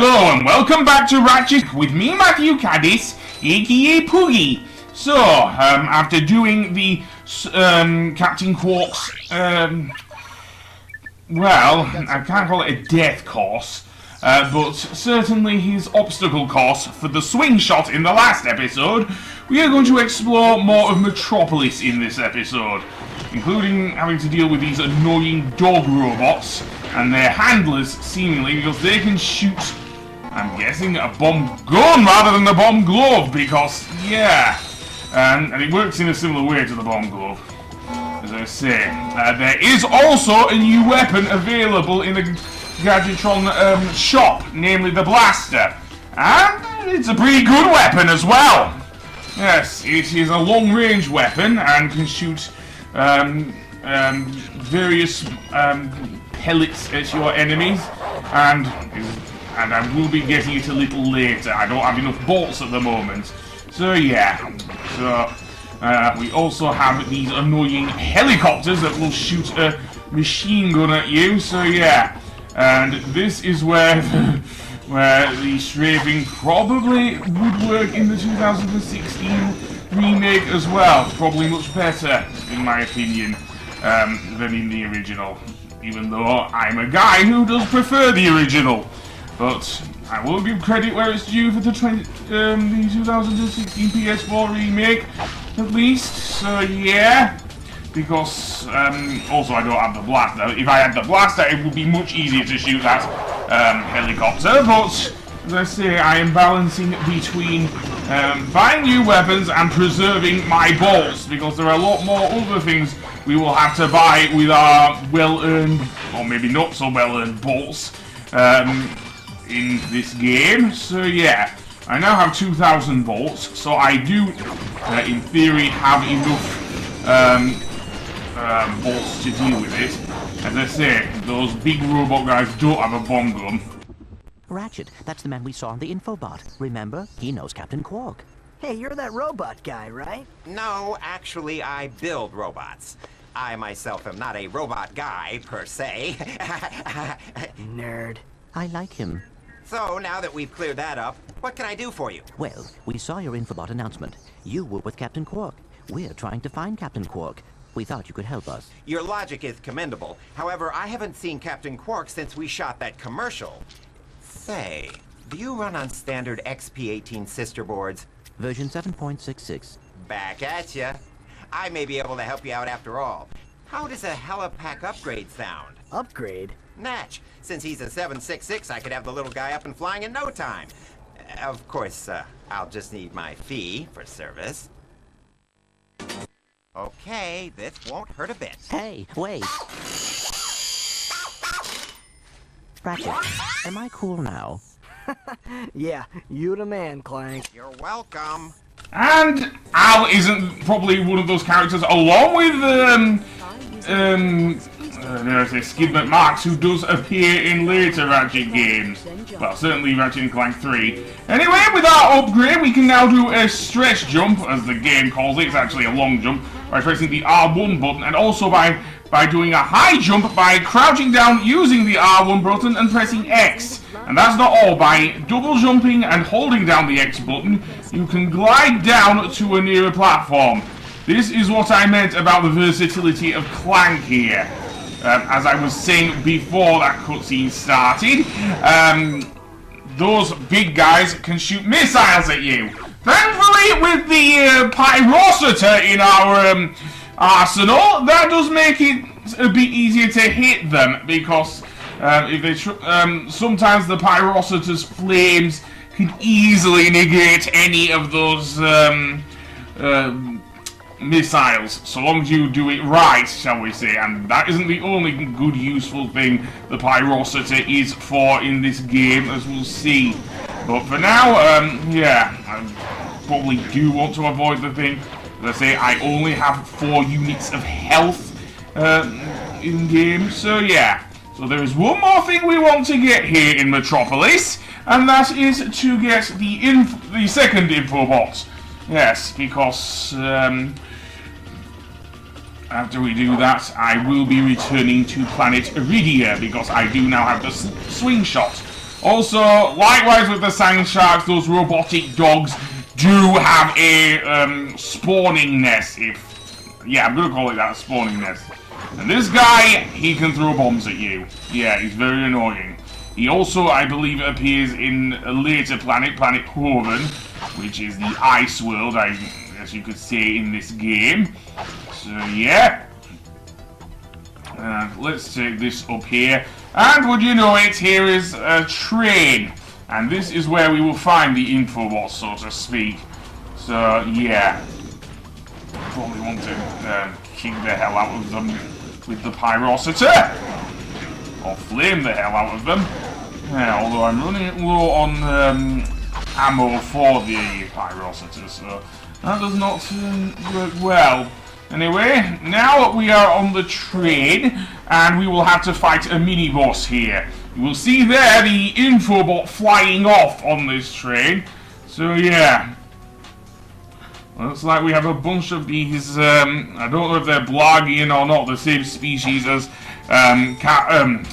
Hello and welcome back to Ratchet with me, Matthew Caddis, aka Poogie. So, after doing the Captain Qwark's, well, I can't call it a death course, but certainly his obstacle course for the swing shot in the last episode, we are going to explore more of Metropolis in this episode, including having to deal with these annoying dog robots and their handlers, seemingly, because they can shoot, I'm guessing, a bomb gun rather than the bomb glove, because, yeah, and it works in a similar way to the bomb glove, as I say. There is also a new weapon available in the Gadgetron shop, namely the blaster, and it's a pretty good weapon as well. Yes, it is a long-range weapon and can shoot various pellets at your enemies, and I will be getting it a little later. I don't have enough bolts at the moment, so yeah. So we also have these annoying helicopters that will shoot a machine gun at you. So yeah, and this is where the strafing probably would work in the 2016 remake as well. Probably much better, in my opinion, than in the original. Even though I'm a guy who does prefer the original. But I will give credit where it's due for the 2016 PS4 remake, at least. So yeah, because also I don't have the blaster. If I had the blaster, it would be much easier to shoot that helicopter. But as I say, I am balancing between buying new weapons and preserving my bolts, because there are a lot more other things we will have to buy with our well-earned, or maybe not so well-earned bolts in this game. So yeah, I now have 2,000 bolts, so I do, in theory, have enough bolts to deal with it. As I say, those big robot guys don't have a bomb gun. Ratchet, that's the man we saw on the Infobot. Remember? He knows Captain Qwark. Hey, you're that robot guy, right? No, actually, I build robots. I myself am not a robot guy, per se. Nerd. I like him. So, now that we've cleared that up, what can I do for you? Well, we saw your Infobot announcement. You were with Captain Qwark. We're trying to find Captain Qwark. We thought you could help us. Your logic is commendable. However, I haven't seen Captain Qwark since we shot that commercial. Say, do you run on standard XP18 sister boards? Version 7.66. Back at ya. I may be able to help you out after all. How does a helipack upgrade sound? Upgrade? Natch. Since he's a 766, I could have the little guy up and flying in no time. Of course, I'll just need my fee for service. Okay, this won't hurt a bit. Hey, wait! Ratchet, am I cool now? Yeah, you the man, Clank. You're welcome. And Al isn't probably one of those characters, along with Skid McMarks, who does appear in later Ratchet games. Well, certainly Ratchet and Clank 3. Anyway, with our upgrade, we can now do a stretch jump, as the game calls it. It's actually a long jump, by pressing the R1 button, and also by doing a high jump by crouching down using the R1 button and pressing X. And that's not all. By double jumping and holding down the X button, you can glide down to a nearer platform. This is what I meant about the versatility of Clank here. As I was saying before that cutscene started, those big guys can shoot missiles at you. Thankfully, with the Pyrociter in our arsenal, that does make it a bit easier to hit them, because if they sometimes the Pyrociter's flames can easily negate any of those missiles, so long as you do it right, shall we say. And that isn't the only good useful thing the Pyrociter is for in this game, as we'll see. But for now, yeah, I probably do want to avoid the thing. As I say, I only have 4 units of health in game, so yeah. So there is one more thing we want to get here in Metropolis, and that is to get the second Infobot. Yes, because after we do that, I will be returning to planet Iridia, because I do now have the swing shot Also, likewise with the sand sharks, those robotic dogs do have a spawning nest. Yeah, I'm gonna call it that, a spawning nest. And this guy, he can throw bombs at you. Yeah, he's very annoying. He also, I believe, appears in a later planet, Planet Hoven, which is the ice world, I guess you could say, in this game. So, yeah. Let's take this up here. And would you know it, here is a train. And this is where we will find the Infobot, so to speak. So, yeah. Probably want to kick the hell out of them with the Pyrocity. Or flame the hell out of them. Yeah, although I'm running low on ammo for the Pyrocity, so that does not work well. Anyway, now we are on the train, and we will have to fight a mini-boss here. You will see there the Infobot flying off on this train. So yeah. Looks like we have a bunch of these, I don't know if they're Blargian or not, the same species as, that's not Captain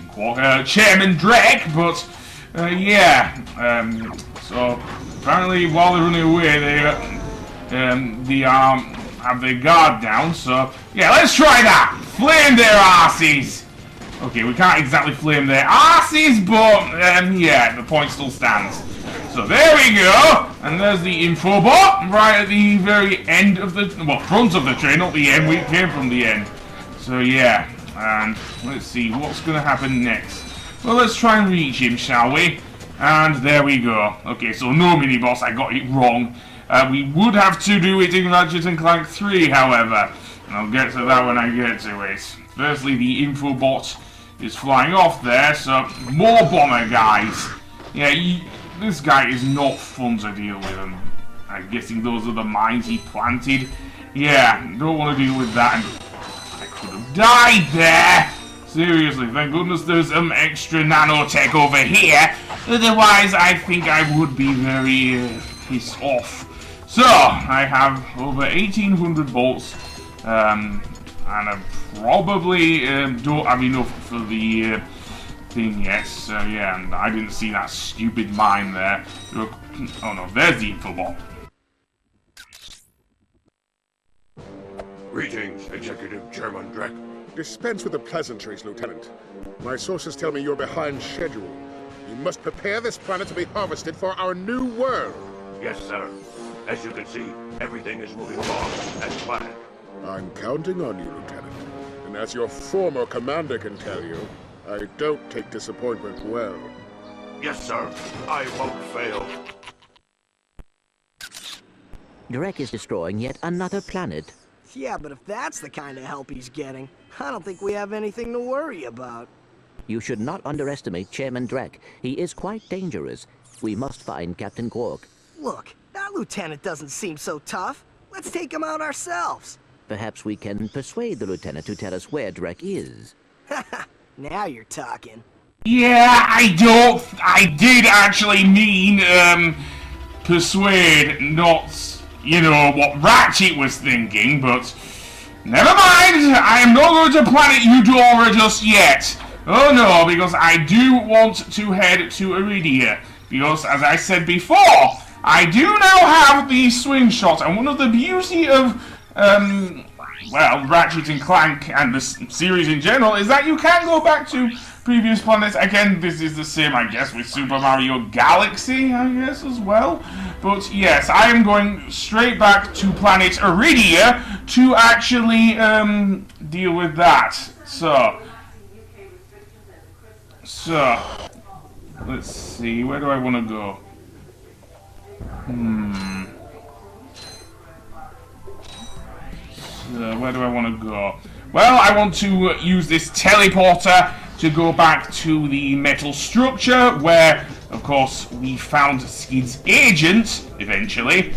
Qwark, Chairman Drake, but, yeah. So, apparently while they're running away, they have their guard down, so, yeah, let's try that! Flame their arses! Okay, we can't exactly flame their arses, but, yeah, the point still stands. So there we go, and there's the Infobot, right at the very end of the, well, front of the train, not the end, we came from the end. So yeah, and let's see what's going to happen next. Well, let's try and reach him, shall we? And there we go. Okay, so no mini-boss, I got it wrong. We would have to do it in Ratchet and Clank 3, however, and I'll get to that when I get to it. Firstly, the Infobot is flying off there, so more bomber guys. Yeah, this guy is not fun to deal with, and I'm guessing those are the mines he planted. Yeah, don't want to deal with that. I could have died there. Seriously, thank goodness there's some extra nanotech over here. Otherwise, I think I would be very pissed off. So, I have over 1800 volts, and I probably don't have enough for the thing yet. So yeah, and I didn't see that stupid mine there. Look, oh no, there's the Infobot. Greetings, Executive Chairman Drake. Dispense with the pleasantries, Lieutenant. My sources tell me you're behind schedule. You must prepare this planet to be harvested for our new world. Yes, sir. As you can see, everything is moving along as planned. I'm counting on you, Lieutenant. And as your former commander can tell you, I don't take disappointment well. Yes, sir. I won't fail. Drek is destroying yet another planet. Yeah, but if that's the kind of help he's getting, I don't think we have anything to worry about. You should not underestimate Chairman Drek. He is quite dangerous. We must find Captain Qwark. Look, that lieutenant doesn't seem so tough. Let's take him out ourselves. Perhaps we can persuade the lieutenant to tell us where Drek is. Now you're talking. Yeah, I did actually mean, persuade, not, you know, what Ratchet was thinking, but never mind, I am not going to Planet Eudora just yet. Oh no, because I do want to head to Iridia, because as I said before, I do now have the swing shot, and one of the beauty of, well, Ratchet and Clank and the series in general is that you can go back to previous planets. Again, this is the same, I guess, with Super Mario Galaxy, I guess, as well. But yes, I am going straight back to planet Iridia to actually deal with that. So, let's see, where do I want to go? Where do I want to go? Well, I want to use this teleporter to go back to the metal structure where, of course, we found Skid's agent, eventually.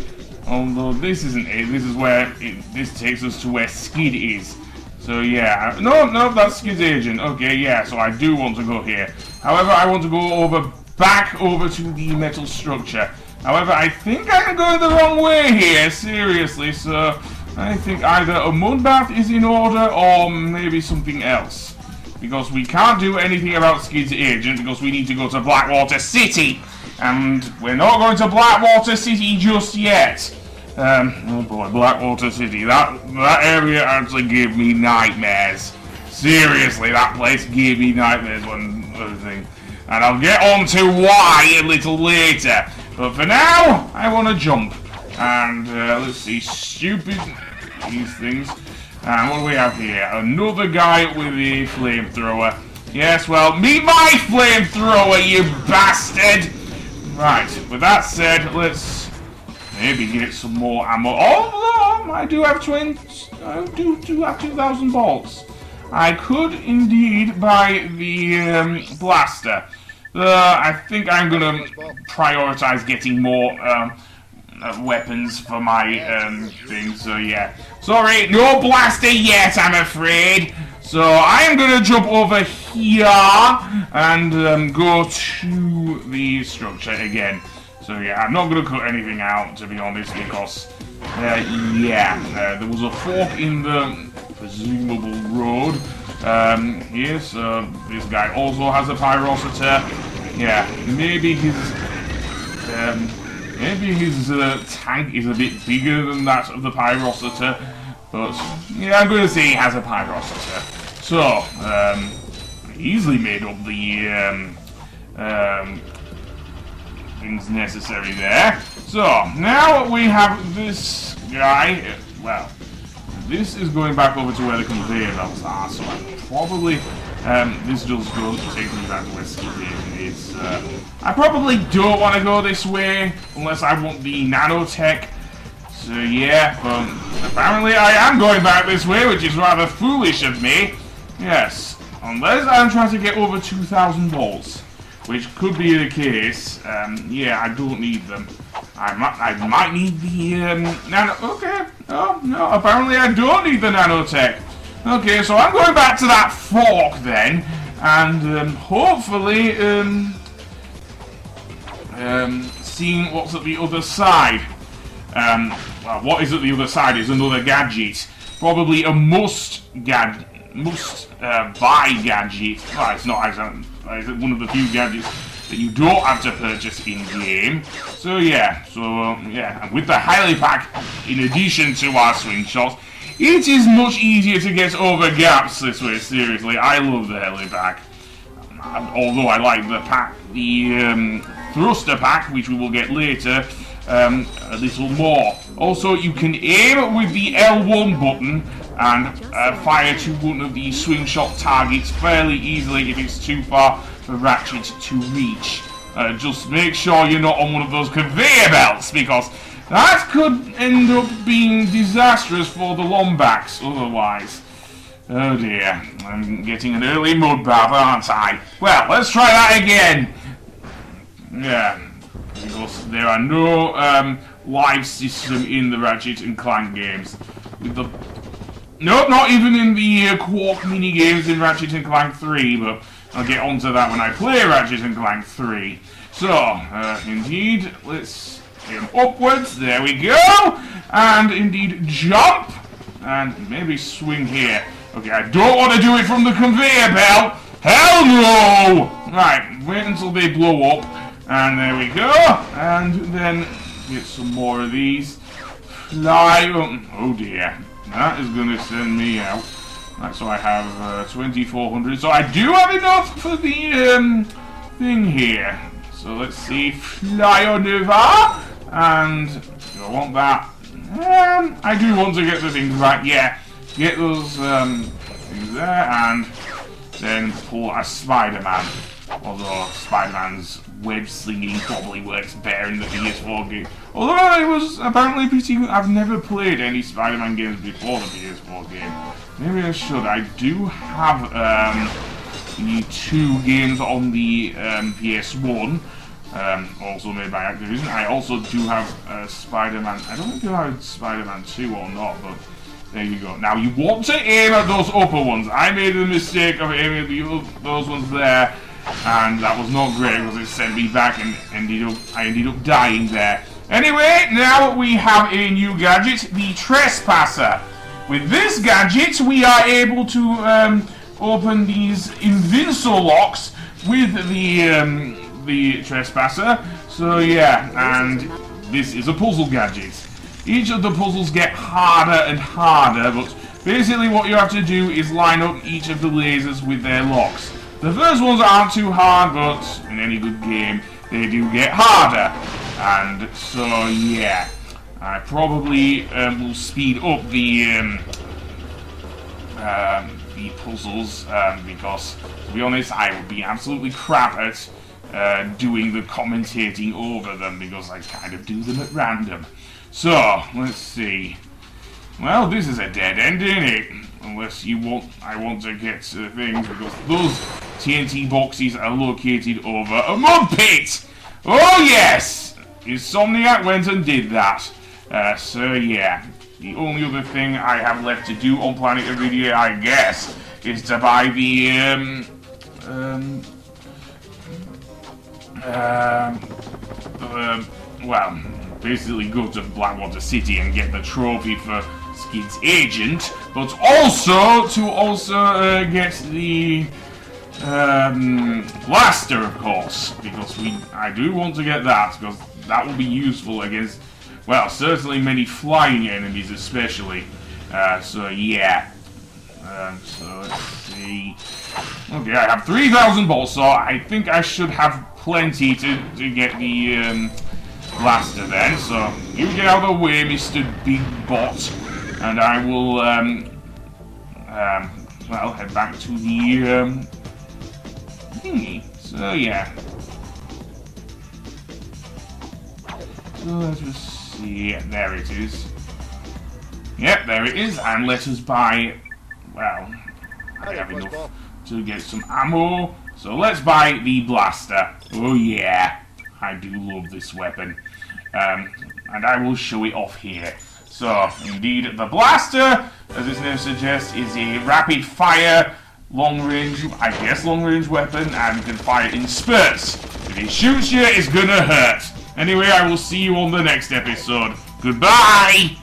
Although this isn't it, this is where, this takes us to where Skid is. So yeah, no, that's Skid's agent. Okay, yeah, so I do want to go here. However, I want to go back over to the metal structure. However, I think I'm going the wrong way here, seriously, so I think either a mud bath is in order or maybe something else. because we can't do anything about Skid's agent because we need to go to Blackwater City. And we're not going to Blackwater City just yet. Oh boy, Blackwater City. That area actually gave me nightmares. Seriously, that place gave me nightmares one other thing. And I'll get on to why a little later. But for now, I want to jump. And let's see, stupid these things. And what do we have here? Another guy with a flamethrower. Yes, well, meet my flamethrower, you bastard! Right, with that said, let's maybe get some more ammo. Although I do have I do have 2,000 bolts. I could indeed buy the blaster. I think I'm gonna prioritize getting more weapons for my thing. So yeah, sorry, no blaster yet, I'm afraid. So I am gonna jump over here and go to the structure again. So yeah, I'm not gonna cut anything out, to be honest, because there was a fork in the presumable road here. So this guy also has a pyrocitor. Yeah, maybe his tank is a bit bigger than that of the pyrocitor. But, yeah, I'm going to say he has a pyrocitor. So, easily made up the things necessary there. So, now we have this guy. Well, this is going back over to where the conveyor belts are. So, probably, this just goes to take me back to where Skid is. I probably don't want to go this way unless I want the nanotech. So yeah, but apparently I am going back this way, which is rather foolish of me. Yes, unless I'm trying to get over 2,000 volts, which could be the case. Yeah, I don't need them. I might need the nano. Okay, oh no, apparently I don't need the nanotech. Okay, so I'm going back to that fork then, and hopefully seeing what's at the other side. Well, what is at the other side is another gadget. Probably a must-buy gadget. Well, it's not actually. It's one of the few gadgets that you don't have to purchase in-game. So yeah, and with the heli pack, in addition to our swing shots, it is much easier to get over gaps this way. Seriously, I love the heli pack. Although I like the pack, the thruster pack, which we will get later, a little more. Also, you can aim with the L1 button and fire to one of the swing shot targets fairly easily if it's too far for Ratchet to reach. Just make sure you're not on one of those conveyor belts, because that could end up being disastrous for the Lombax otherwise. Oh dear, I'm getting an early mud bath, aren't I? Well, let's try that again. Yeah, because there are no live system in the Ratchet and Clank games. Nope, not even in the Qwark mini games in Ratchet and Clank 3, but I'll get onto that when I play Ratchet and Clank 3. So, indeed, let's aim upwards, there we go, and indeed jump, and maybe swing here. Okay, I don't want to do it from the conveyor belt, hell no! Right, wait until they blow up, and there we go, and then get some more of these. Fly up, oh dear, that is going to send me out. Right, so I have 2,400, so I do have enough for the thing here. So let's see, fly on over, and do I want that? I do want to get the things right, yeah. Get those things there, and then pull a Spider-Man. Although Spider-Man's web slinging probably works better in the PS4 game. Although it was apparently pretty good. I've never played any Spider-Man games before the PS4 game. Maybe I should. I do have the 2 games on the PS1. Also made by Activision. I also do have Spider-Man. I don't think I have Spider-Man 2 or not, but there you go. Now you want to aim at those upper ones. I made the mistake of aiming at those ones there, and that was not great because it sent me back and I ended up dying there. Anyway, now we have a new gadget, the Trespasser. With this gadget, we are able to open these invincible locks with the trespasser. So yeah, and this is a puzzle gadget. Each of the puzzles get harder and harder, but basically what you have to do is line up each of the lasers with their locks. The first ones aren't too hard, but in any good game, they do get harder. And so, yeah, I probably will speed up the puzzles, because, to be honest, I would be absolutely crap at doing the commentating over them, because I kind of do them at random. So, let's see. Well, this is a dead end, isn't it? Unless I want to get to things, because those TNT boxes are located over a mud pit! Oh yes! Insomniac went and did that. So yeah, the only other thing I have left to do on Planet Iridia, I guess, is to buy the, well, basically go to Blackwater City and get the trophy for Skid's agent, but also to get the blaster, of course, because I do want to get that, because that will be useful against, well, certainly many flying enemies, especially. So yeah. So let's see. Okay, I have 3,000 bolts, so I think I should have plenty to get the blaster then. So you get out of the way, Mr. Big Bot, and I will well, head back to the thingy. So yeah. So let's just see. Yeah, there it is. Yep, there it is. And let us buy. Well, I have enough to get some ammo. So let's buy the blaster. Oh yeah, I do love this weapon. And I will show it off here. So, indeed, the blaster, as its name suggests, is a rapid fire, long-range, I guess long-range weapon, and can fire in spurts. If it shoots you, it's gonna hurt. Anyway, I will see you on the next episode. Goodbye!